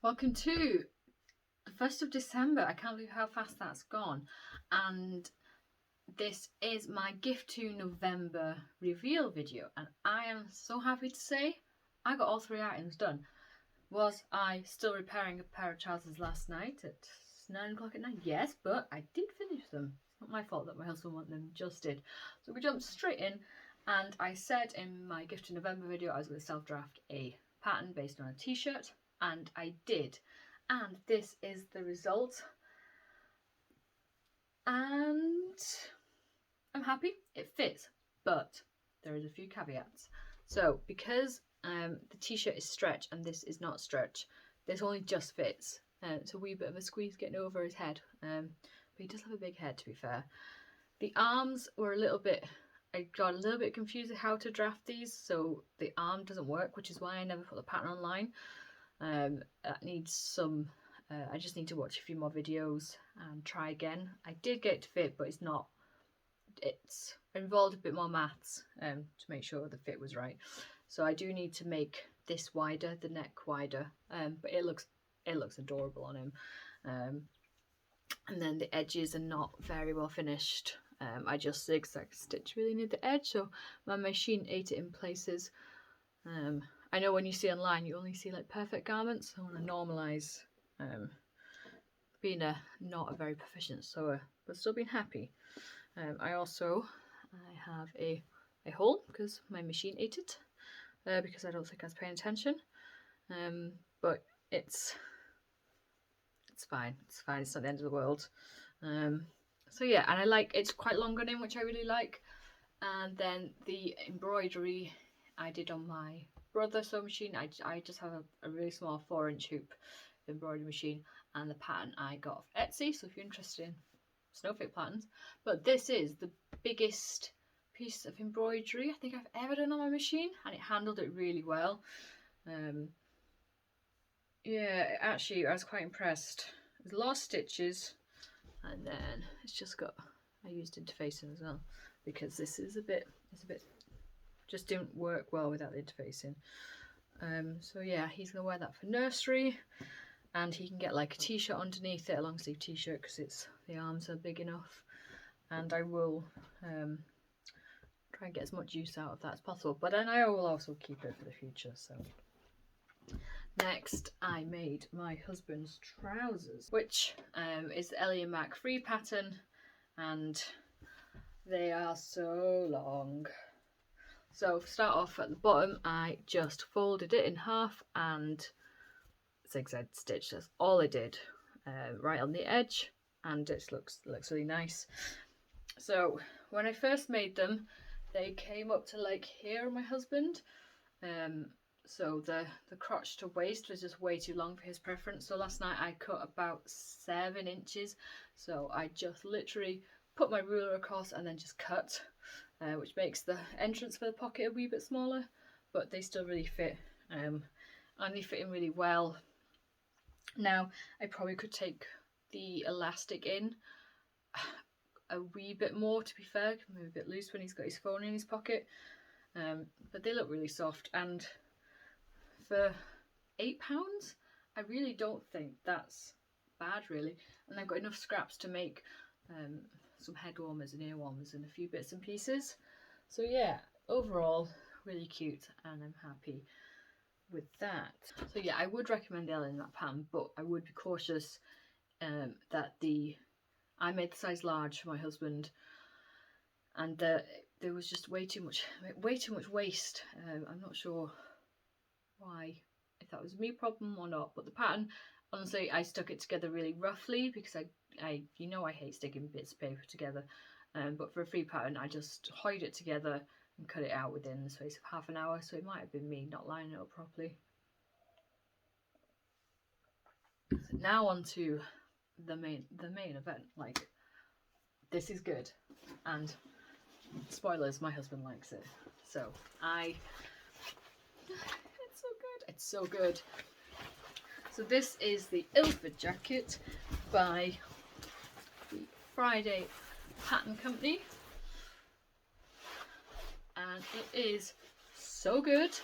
Welcome to the 1st of December. I can't believe how fast that's gone. And this is my gift to November reveal video. And I am so happy to say I got all 3 items done. Was I still repairing a pair of trousers last night at 9 o'clock at night? Yes, but I did finish them. It's not my fault that my husband wanted them just did. So we jumped straight in, and I said in my gift to November video I was going to self-draft a pattern based on a t-shirt. And I did, and this is the result, and I'm happy. It fits, but there is a few caveats. So because the t-shirt is stretch and this is not stretch, this only just fits. It's a wee bit of a squeeze getting over his head, but he does have a big head, to be fair. The arms were a little bit, I got a little bit confused with how to draft these, so the arm doesn't work, which is why I never put the pattern online. That needs some, I just need to watch a few more videos and try again. I did get it to fit, but it's involved a bit more maths to make sure the fit was right. So I do need to make this wider, the neck wider, but it looks adorable on him. And then the edges are not very well finished. I just zigzag stitch really near the edge, so my machine ate it in places. I know when you see online you only see like perfect garments. I want to normalise being not a very proficient sewer, but still being happy. I have a hole because my machine ate it, because I don't think I was paying attention, but it's fine, it's not the end of the world. So yeah, and it's quite long on him, which I really like. And then the embroidery I did on my brother sewing machine. I just have a really small 4-inch hoop embroidery machine, and the pattern I got off Etsy, so if you're interested in snowflake patterns. But this is the biggest piece of embroidery I think I've ever done on my machine, and it handled it really well. Yeah, actually I was quite impressed. There's a lot of stitches, and then it's just got, I used interfacing as well, because this is just didn't work well without the interfacing. So yeah, he's gonna wear that for nursery, and he can get like a t-shirt underneath it, a long sleeve t-shirt, because the arms are big enough. And I will try and get as much use out of that as possible, but then I will also keep it for the future. So next I made my husband's trousers, which is the Ellie and Mac free pattern, and they are so long. So to start off at the bottom, I just folded it in half and zigzag stitched. That's all I did, right on the edge, and it looks really nice. So when I first made them, they came up to like here on my husband. So the crotch to waist was just way too long for his preference. So last night I cut about 7 inches. So I just literally put my ruler across and then just cut. Which makes the entrance for the pocket a wee bit smaller, but they still really fit, and they fit in really well. Now I probably could take the elastic in a wee bit more, to be fair, maybe a bit loose when he's got his phone in his pocket, but they look really soft, and for £8 I really don't think that's bad, really. And I've got enough scraps to make some head warmers and ear warmers and a few bits and pieces. So yeah, overall really cute, and I'm happy with that. So yeah, I would recommend the Ellie and Mac pattern, but I would be cautious that I made the size large for my husband, and there was just way too much waist. I'm not sure why, if that was a me problem or not, but the pattern, honestly, I stuck it together really roughly because I hate sticking bits of paper together, but for a free pattern I just hoed it together and cut it out within the space of half an hour, so it might have been me not lining it up properly. So now on to the main event. Like, this is good, and spoilers, my husband likes it, so it's so good. So this is the Ilford jacket by the Friday Pattern Company, and it is so good.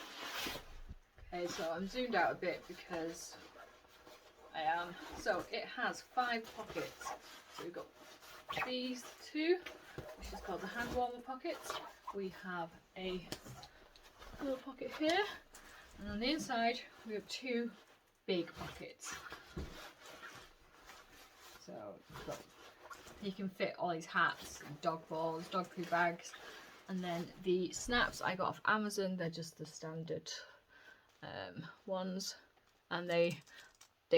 Okay, so I'm zoomed out a bit because I am. So it has 5 pockets. So we've got these 2, which is called the hand warmer pockets. We have a little pocket here, and on the inside we have 2 big pockets. So you can fit all these hats, dog balls, dog poo bags, and then the snaps I got off Amazon. They're just the standard ones, and they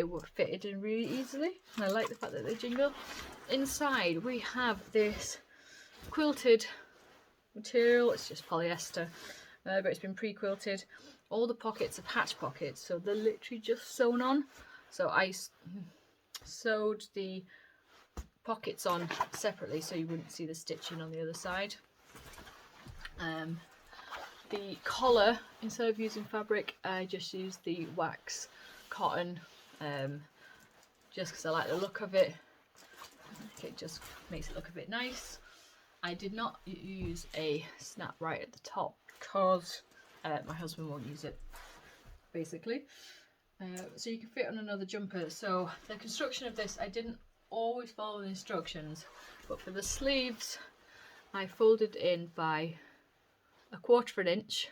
were fitted in really easily, and I like the fact that they jingle. Inside we have this quilted material. It's just polyester, but it's been pre-quilted. All the pockets are patch pockets, so they're literally just sewn on. So I sewed the pockets on separately so you wouldn't see the stitching on the other side. The collar, instead of using fabric, I just used the wax cotton, just because I like the look of it. It just makes it look a bit nice. I did not use a snap right at the top because my husband won't use it, basically. So you can fit on another jumper. So the construction of this, I didn't always follow the instructions, but for the sleeves I folded in by 1/4 inch,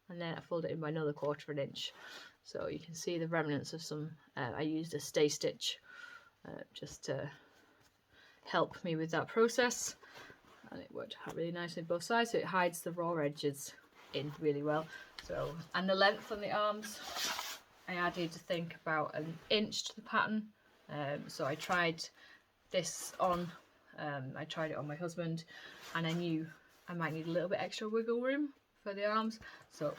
and then I folded it in by another 1/4 inch. So you can see the remnants of some, I used a stay stitch just to help me with that process, and it worked out really nicely both sides, so it hides the raw edges in really well. So, and the length on the arms, I added, I think, about 1 inch to the pattern. So I tried this on, I tried it on my husband, and I knew I might need a little bit extra wiggle room for the arms, so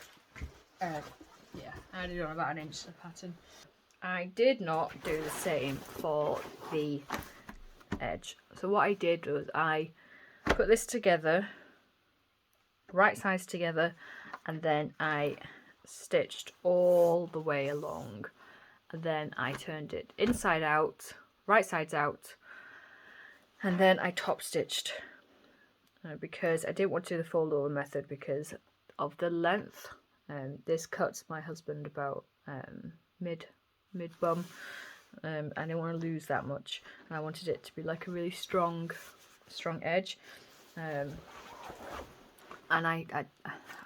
yeah, I added on about 1 inch to the pattern. I did not do the same for the edge. So what I did was I put this together, right sides together, and then I stitched all the way along, and then I turned it inside out, right sides out, and then I top stitched because I didn't want to do the fold over method because of the length. This cuts my husband about mid bum, and I didn't want to lose that much, and I wanted it to be like a really strong edge. And I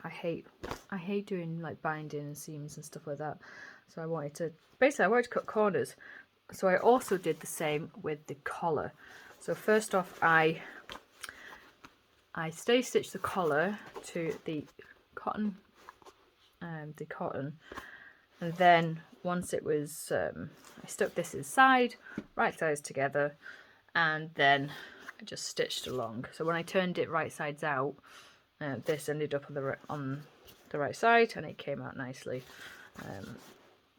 hate doing like binding and seams and stuff like that, so I wanted to cut corners. So I also did the same with the collar. So first off, I stay stitched the collar to the cotton, and then once it was, I stuck this inside, right sides together, and then I just stitched along. So when I turned it right sides out, this ended up on the right side, and it came out nicely.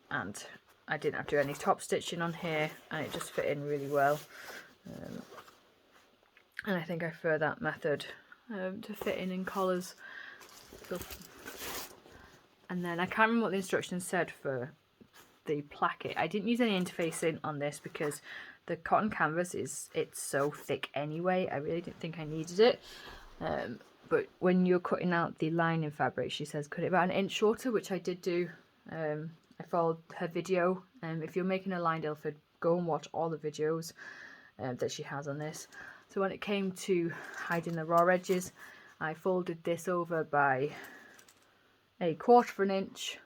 And I didn't have to do any top stitching on here, and it just fit in really well. And I think I prefer that method to fit in collars. So, and then I can't remember what the instructions said for the placket. I didn't use any interfacing on this because the cotton canvas it's so thick anyway. I really didn't think I needed it. But when you're cutting out the lining fabric, she says cut it about 1 inch shorter, which I did do. I followed her video. If you're making a lined Ilford, go and watch all the videos that she has on this. So when it came to hiding the raw edges, I folded this over by 1/4 inch.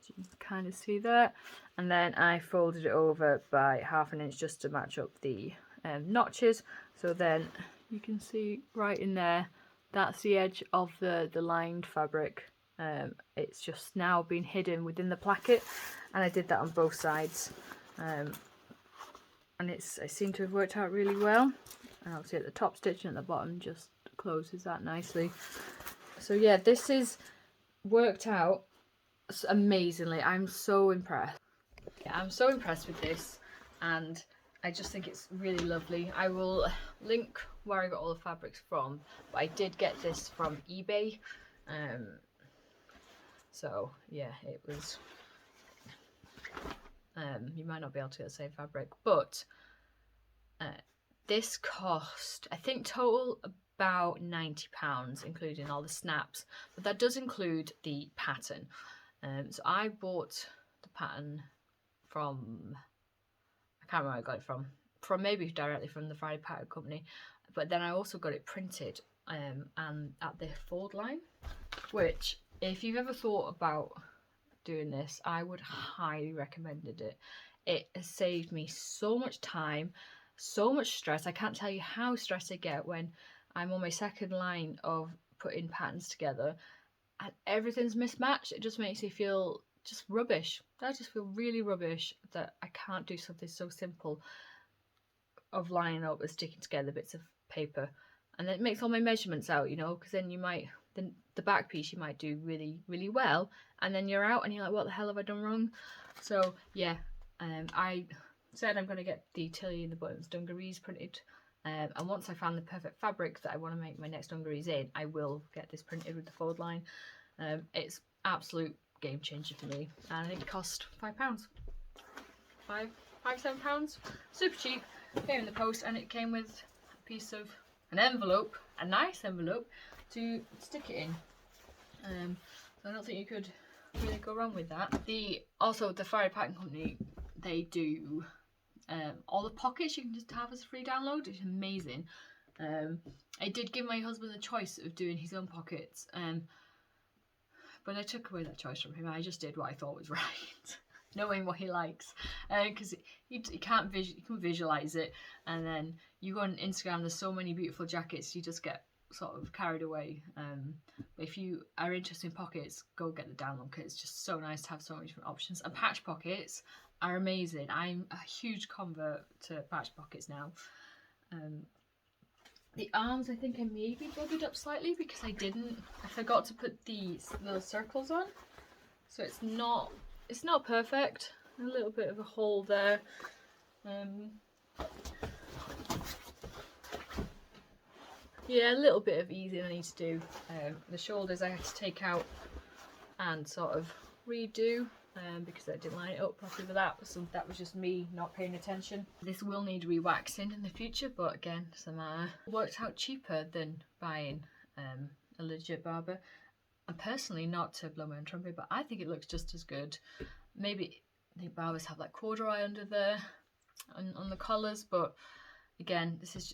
You can kind of see that, and then I folded it over by 1/2 inch just to match up the notches. So then you can see right in there, that's the edge of the lined fabric. It's just now been hidden within the placket, and I did that on both sides, and it seemed to have worked out really well. And obviously at the top stitching at the bottom just closes that nicely. So yeah, this is worked out amazingly. I'm so impressed. Yeah, I'm so impressed with this, and I just think it's really lovely. I will link where I got all the fabrics from, but I did get this from eBay. So yeah, it was you might not be able to get the same fabric, but this cost, I think, total about £90, including all the snaps, but that does include the pattern. So I bought the pattern from, I can't remember where I got it from maybe directly from the Friday Pattern Company, but then I also got it printed and at the fold line, which if you've ever thought about doing this, I would highly recommend it. It has saved me so much time, so much stress. I can't tell you how stressed I get when I'm on my second line of putting patterns together and everything's mismatched. It just makes me feel just rubbish. I just feel really rubbish that I can't do something so simple of lining up and sticking together bits of paper, and then it makes all my measurements out, you know, because then you might, then the back piece you might do really, really well, and then you're out and you're like, what the hell have I done wrong? So yeah, I said I'm going to get the Tilly and the Buttons dungarees printed, and once I found the perfect fabric that I want to make my next dungarees in, I will get this printed with the fold line. It's absolute game changer for me, and it cost £5, £7, super cheap. Came in the post, and it came with a piece of an envelope, a nice envelope to stick it in. So I don't think you could really go wrong with that. Also the Friday Pattern Company, they do all the pockets you can just have as a free download. It's amazing. I did give my husband the choice of doing his own pockets, but I took away that choice from him. I just did what I thought was right. Knowing what he likes, because you can visualize it, and then you go on Instagram, there's so many beautiful jackets, you just get sort of carried away. But if you are interested in pockets, go get the download kit. It's just so nice to have so many different options, and patch pockets are amazing. I'm a huge convert to patch pockets now. The arms, I think I maybe buggered up slightly because I forgot to put these little circles on, so it's not perfect. A little bit of a hole there. Yeah, a little bit of easing I need to do. The shoulders I had to take out and sort of redo because I didn't line it up properly with that. So that was just me not paying attention. This will need re-waxing in the future, but again, doesn't matter. It worked out cheaper than buying a legit Barbour. And personally, not to blow my own trumpet, but I think it looks just as good. Maybe I think Barbers have like corduroy under there on the collars, but again, this is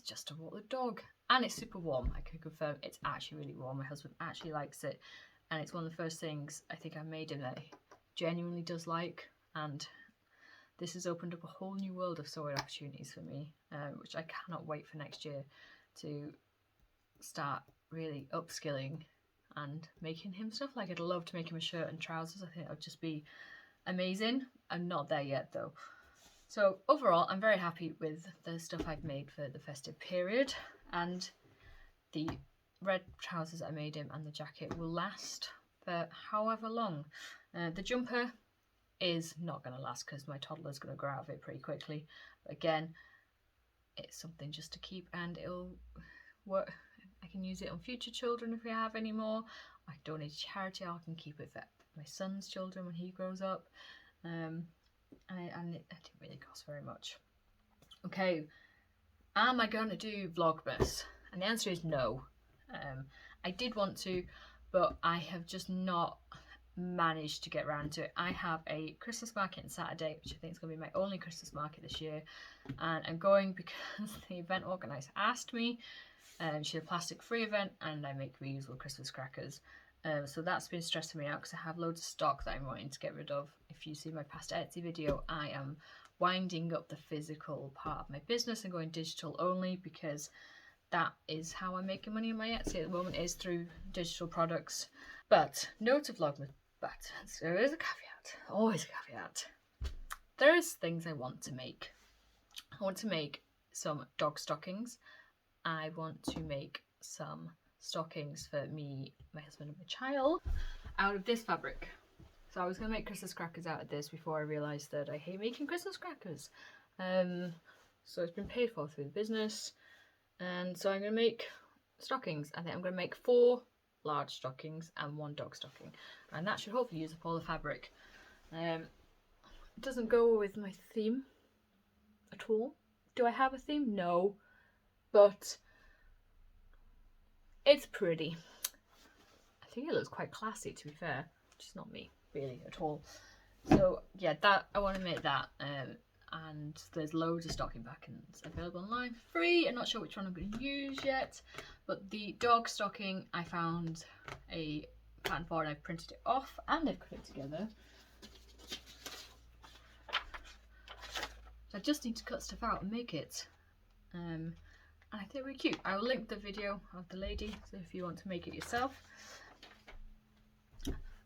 just to walk the dog, and it's super warm. I can confirm it's actually really warm. My husband actually likes it, and it's one of the first things I think I made him that he genuinely does like. And this has opened up a whole new world of sewing opportunities for me, which I cannot wait for next year to start really upskilling and making him stuff. Like, I'd love to make him a shirt and trousers. I think that would just be amazing. I'm not there yet though. So overall, I'm very happy with the stuff I've made for the festive period, and the red trousers I made him and the jacket will last for however long. The jumper is not going to last because my toddler's going to grow out of it pretty quickly. But again, it's something just to keep, and it'll work. I can use it on future children if we have any more. I donate to charity. I can keep it for my son's children when he grows up. And it didn't really cost very much. Okay, am I going to do Vlogmas? And the answer is no. I did want to, but I have just not managed to get around to it. I have a Christmas market on Saturday, which I think is going to be my only Christmas market this year, and I'm going because the event organizer asked me. She had a plastic-free event, and I make reusable Christmas crackers. So that's been stressing me out because I have loads of stock that I'm wanting to get rid of. If you see my past Etsy video, I am winding up the physical part of my business and going digital only, because that is how I'm making money on my Etsy at the moment, is through digital products. But no to Vlogmas, but there is a caveat, always a caveat. There's things I want to make. I want to make some dog stockings. I want to make some stockings for me, my husband and my child out of this fabric. So I was going to make Christmas crackers out of this before I realised that I hate making Christmas crackers. So it's been paid for through the business, and so I'm going to make stockings. I think I'm going to make 4 large stockings and 1 dog stocking, and that should hopefully use up all the fabric. It doesn't go with my theme at all. Do I have a theme? No, but it's pretty. I think it looks quite classy, to be fair, which is not me really at all. So yeah, that I want to make that. And there's loads of stocking patterns available online for free. I'm not sure which one I'm going to use yet, but the dog stocking, I found a pattern for and I've printed it off and I've cut it together. So I just need to cut stuff out and make it. And I think it'll be cute. I will link the video of the lady, so if you want to make it yourself.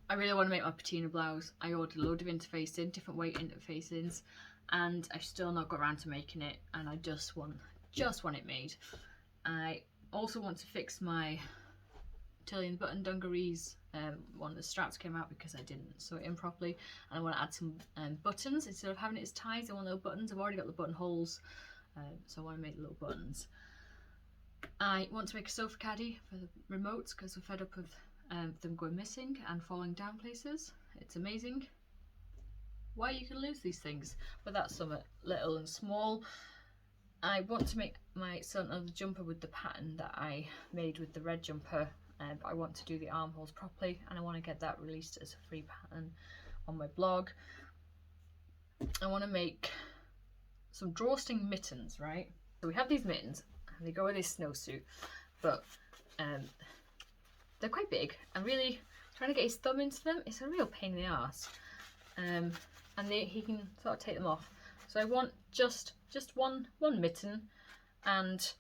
I really want to make my patina blouse. I ordered a load of interfacing, different weight interfacings, and I've still not got around to making it, and I just want it made. I also want to fix my Tillian button dungarees. One of the straps came out because I didn't sew it in properly, and I want to add some buttons instead of having it as ties. I want little buttons. I've already got the buttonholes, so I want to make little buttons. I want to make a sofa caddy for the remotes because we're fed up of them going missing and falling down places. It's amazing why you can lose these things, but that's something little and small. I want to make my son a jumper with the pattern that I made with the red jumper, but I want to do the armholes properly, and I want to get that released as a free pattern on my blog. I want to make some drawstring mittens, right? So we have these mittens, and they go with this snowsuit, but they're quite big, and really trying to get his thumb into them, it's a real pain in the arse. And he can sort of take them off. So I want just one mitten, and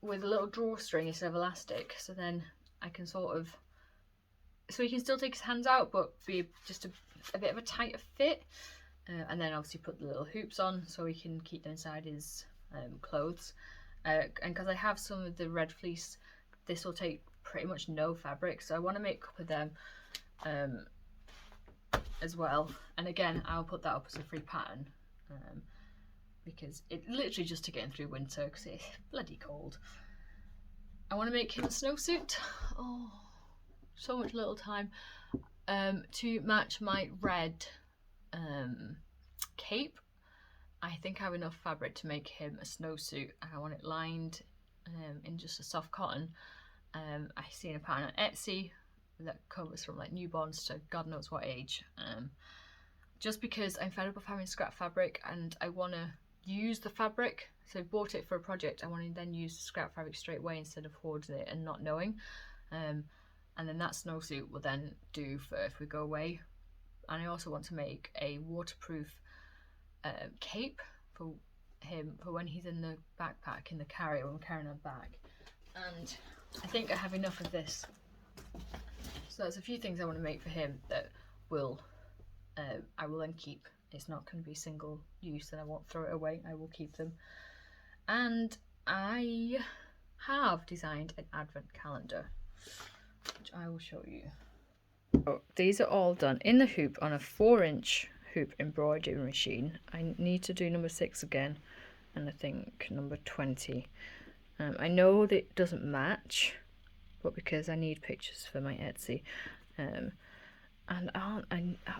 with a little drawstring instead of elastic, so then I can so he can still take his hands out, but be just a bit of a tighter fit. And then obviously put the little hoops on so he can keep them inside his clothes. And because I have some of the red fleece, this will take pretty much no fabric, so I want to make a couple of them as well. And again, I'll put that up as a free pattern because it literally just to get him through winter because it's bloody cold. I want to make him a snowsuit. Oh, so much little time to match my red cape. I think I have enough fabric to make him a snowsuit. I want it lined in just a soft cotton. I've seen a pattern on Etsy that covers from like newborns to God knows what age. Just because I'm fed up of having scrap fabric and I want to use the fabric. So I bought it for a project. I want to then use the scrap fabric straight away instead of hoarding it and not knowing. And then that snowsuit will then do for if we go away. And I also want to make a waterproof cape for him for when he's in the backpack, in the carrier, when I'm carrying him back. And I think I have enough of this. So there's a few things I want to make for him that will I will then keep. It's not going to be single use and I won't throw it away. I will keep them. And I have designed an advent calendar, which I will show you. Oh, these are all done in the hoop on a 4-inch hoop embroidery machine. I need to do number 6 again, and I think number 20. I know that it doesn't match, but because I need pictures for my Etsy. And aren't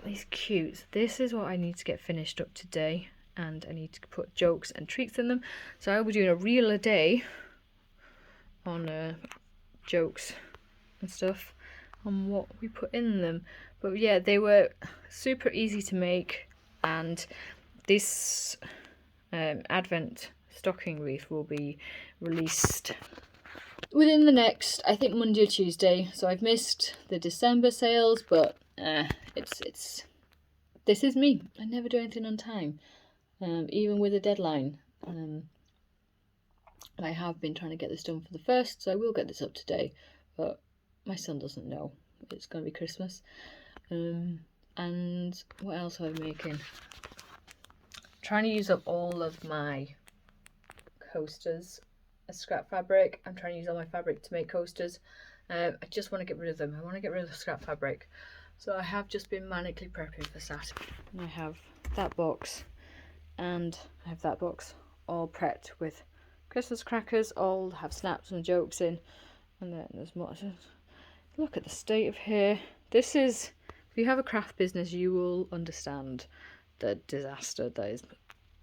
these cute? This is what I need to get finished up today, and I need to put jokes and treats in them. So I'll be doing a reel a day on jokes and stuff on what we put in them. But yeah, they were super easy to make, and this advent stocking wreath will be released within the next, I think, Monday or Tuesday. So I've missed the December sales, but this is me. I never do anything on time, even with a deadline. I have been trying to get this done for the 1st, so I will get this up today, but my son doesn't know it's going to be Christmas. And what else am I making? Trying to use up all of my coasters as scrap fabric. I'm trying to use all my fabric to make coasters. I just want to get rid of them. I want to get rid of the scrap fabric. So I have just been manically prepping for Saturday. And I have that box and I have that box all prepped with Christmas crackers, all have snaps and jokes in. And then there's more. Look at the state of here. This is, if you have a craft business, you will understand the disaster that is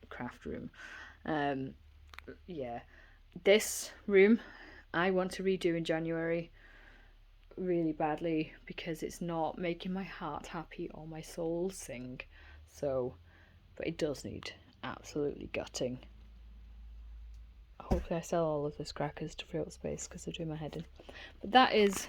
craft room. Yeah, this room I want to redo in January really badly because it's not making my heart happy or my soul sing. So, but it does need absolutely gutting. Hopefully I sell all of this crackers to free up space because they're doing my head in. But that is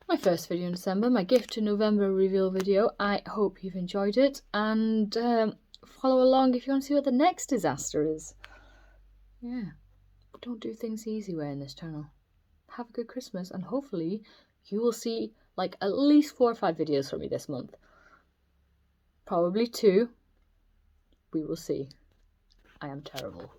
my first video in December, my gift to November reveal video. I hope you've enjoyed it, and follow along if you want to see what the next disaster is. Yeah, don't do things the easy way in this channel. Have a good Christmas, and hopefully you will see like at least 4 or 5 videos from me this month. Probably 2. We will see. I am terrible.